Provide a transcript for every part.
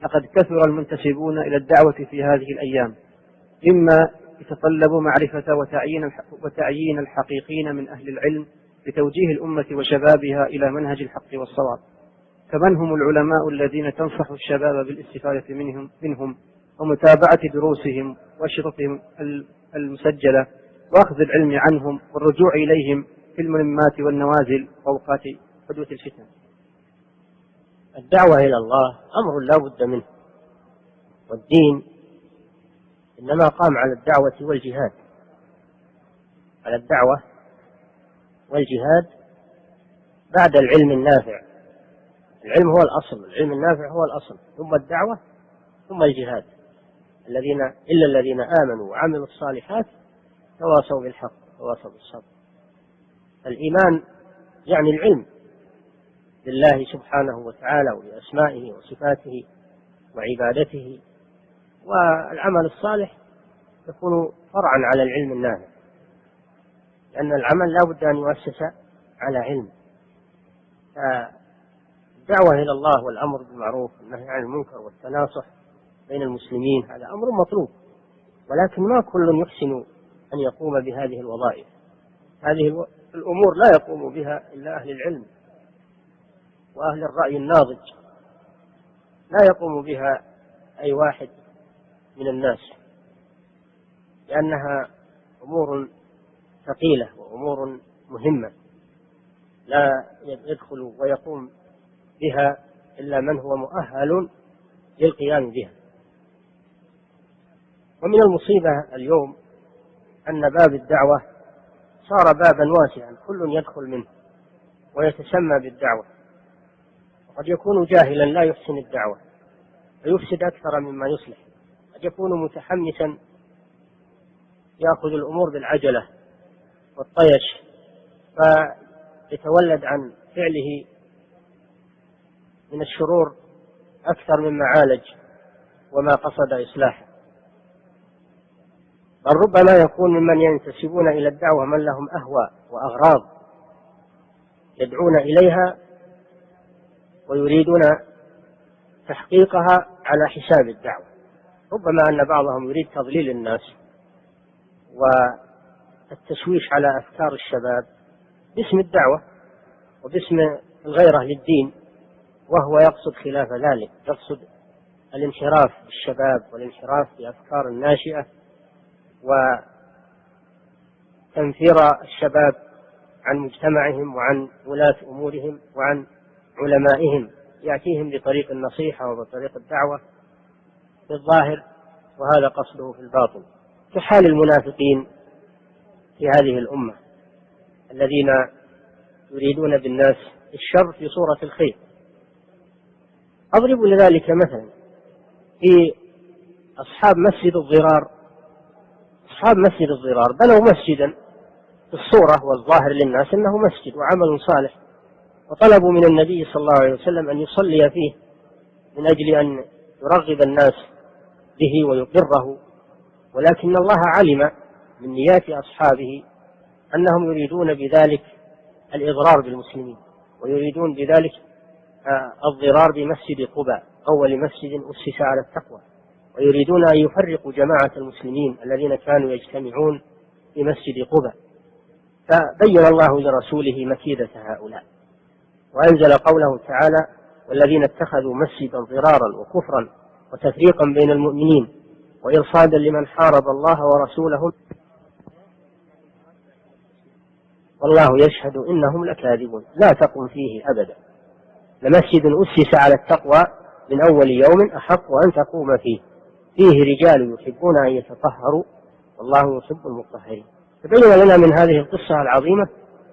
لقد كثر المنتسبون إلى الدعوة في هذه الأيام، مما يتطلب معرفة وتعيين الحقيقين من أهل العلم لتوجيه الأمة وشبابها إلى منهج الحق والصواب. فمن هم العلماء الذين تنصح الشباب بالاستفادة منهم ومتابعة دروسهم وأشرطهم المسجلة وأخذ العلم عنهم والرجوع إليهم في الملمات والنوازل وأوقات حدوث الفتن؟ الدعوة إلى الله أمر لا بد منه، والدين إنما قام على الدعوة والجهاد، على الدعوة والجهاد بعد العلم النافع. العلم هو الأصل، العلم النافع هو الأصل، ثم الدعوة ثم الجهاد. إلا الذين آمنوا وعملوا الصالحات تواصوا بالحق تواصوا بالصبر. الإيمان يعني العلم بالله سبحانه وتعالى وبأسمائه وصفاته وعبادته، والعمل الصالح يكون فرعا على العلم النافع، لأن العمل لا بد أن يؤسس على علم. الدعوة إلى الله والأمر بالمعروف والنهي عن المنكر والتناصح بين المسلمين هذا أمر مطلوب، ولكن ما كل يحسن أن يقوم بهذه الوظائف. هذه الأمور لا يقوم بها إلا أهل العلم وأهل الرأي الناضج، لا يقوم بها أي واحد من الناس، لأنها أمور ثقيلة وأمور مهمة لا يدخل ويقوم بها إلا من هو مؤهل للقيام بها. ومن المصيبة اليوم أن باب الدعوة صار بابا واسعا كل يدخل منه ويتسمى بالدعوة، وقد يكون جاهلا لا يحسن الدعوة ويفسد أكثر مما يصلح، قد يكون متحمسا يأخذ الأمور بالعجلة والطيش فيتولد عن فعله من الشرور أكثر مما عالج وما قصد إصلاحه. بل ربما يكون ممن ينتسبون إلى الدعوة من لهم أهواء وأغراض يدعون إليها ويريدون تحقيقها على حساب الدعوة. ربما أن بعضهم يريد تضليل الناس والتشويش على أفكار الشباب باسم الدعوة وباسم الغيرة للدين، وهو يقصد خلاف ذلك، يقصد الانحراف بالشباب والانحراف بأفكار الناشئة وتنفير الشباب عن مجتمعهم وعن ولاة أمورهم وعن علمائهم، يأتيهم بطريق النصيحة وبطريق الدعوة في الظاهر وهذا قصده في الباطن، كحال المنافقين في هذه الأمة الذين يريدون بالناس الشر في صورة الخير. أضرب لذلك مثلا في أصحاب مسجد الضرار. أصحاب مسجد الضرار بنوا مسجدا في الصورة والظاهر للناس أنه مسجد وعمل صالح، وطلبوا من النبي صلى الله عليه وسلم أن يصلي فيه من أجل أن يرغب الناس به ويقره، ولكن الله علم من نيات أصحابه أنهم يريدون بذلك الإضرار بالمسلمين ويريدون بذلك الضرار بمسجد قباء أول مسجد أسس على التقوى، ويريدون أن يفرقوا جماعة المسلمين الذين كانوا يجتمعون في مسجد قباء. فبين الله لرسوله مكيدة هؤلاء وأنزل قوله تعالى: والذين اتخذوا مسجدا ضرارا وكفرا وتفريقا بين المؤمنين وإرصادا لمن حارب الله ورسوله والله يشهد إنهم لكاذبون. لا تقم فيه أبدا، لمسجد أسس على التقوى من أول يوم أحق أن تقوم فيه، فيه رجال يحبون أن يتطهروا والله يحب المطهرين. تبين لنا من هذه القصة العظيمة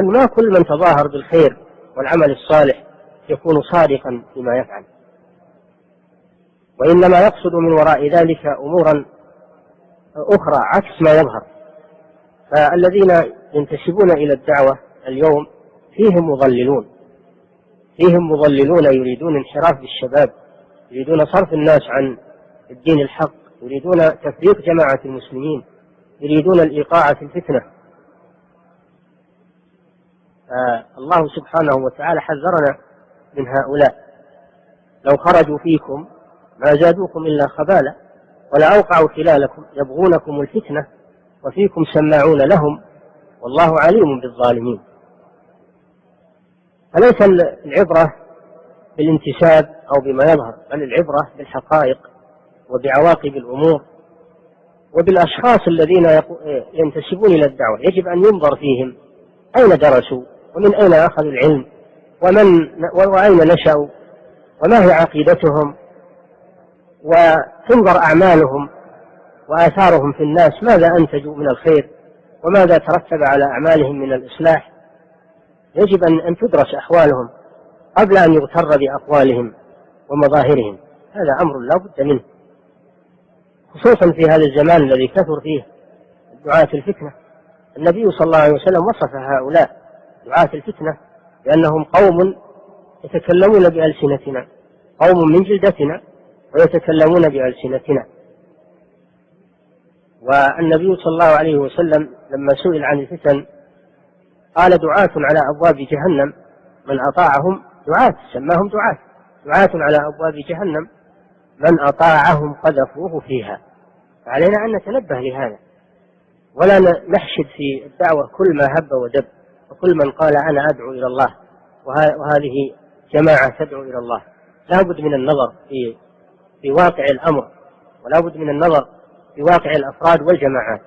أن ما كل من تظاهر بالخير والعمل الصالح يكون صادقا فيما يفعل، وإنما يقصد من وراء ذلك أمورا أخرى عكس ما يظهر. فالذين ينتسبون إلى الدعوة اليوم فيهم مضللون يريدون انحراف بالشباب، يريدون صرف الناس عن الدين الحق، يريدون تفريق جماعة المسلمين، يريدون الإيقاع في الفتنة. الله سبحانه وتعالى حذرنا من هؤلاء: لو خرجوا فيكم ما زادوكم إلا خبالا ولا أوقعوا خلالكم يبغونكم الفتنة وفيكم سماعون لهم والله عليم بالظالمين. فليس العبرة بالانتساب أو بما يظهر، بل العبرة بالحقائق وبعواقب الأمور وبالأشخاص الذين ينتسبون إلى الدعوة. يجب أن ينظر فيهم أين درسوا ومن أين أخذوا العلم وأين نشأوا وما هي عقيدتهم، وتنظر أعمالهم وآثارهم في الناس، ماذا أنتجوا من الخير وماذا ترتب على أعمالهم من الإصلاح. يجب أن تدرس أحوالهم قبل أن يغتر بأقوالهم ومظاهرهم. هذا أمر لا بد منه، خصوصا في هذا الزمان الذي كثر فيه دعاة الفتنة. النبي صلى الله عليه وسلم وصف هؤلاء دعاة الفتنة بأنهم قوم يتكلمون بألسنتنا، قوم من جلدتنا ويتكلمون بألسنتنا. والنبي صلى الله عليه وسلم لما سئل عن الفتن قال دعاة على أبواب جهنم من أطاعهم، دعاة سماهم دعاة على أبواب جهنم من أطاعهم قذفوه فيها. فعلينا أن نتنبه لهذا ولا نحشد في الدعوة كل ما هب ودب وكل من قال أنا أدعو إلى الله وهذه جماعة تدعو إلى الله. لا بد من النظر في واقع الأمر، ولا بد من النظر في واقع الأفراد والجماعات.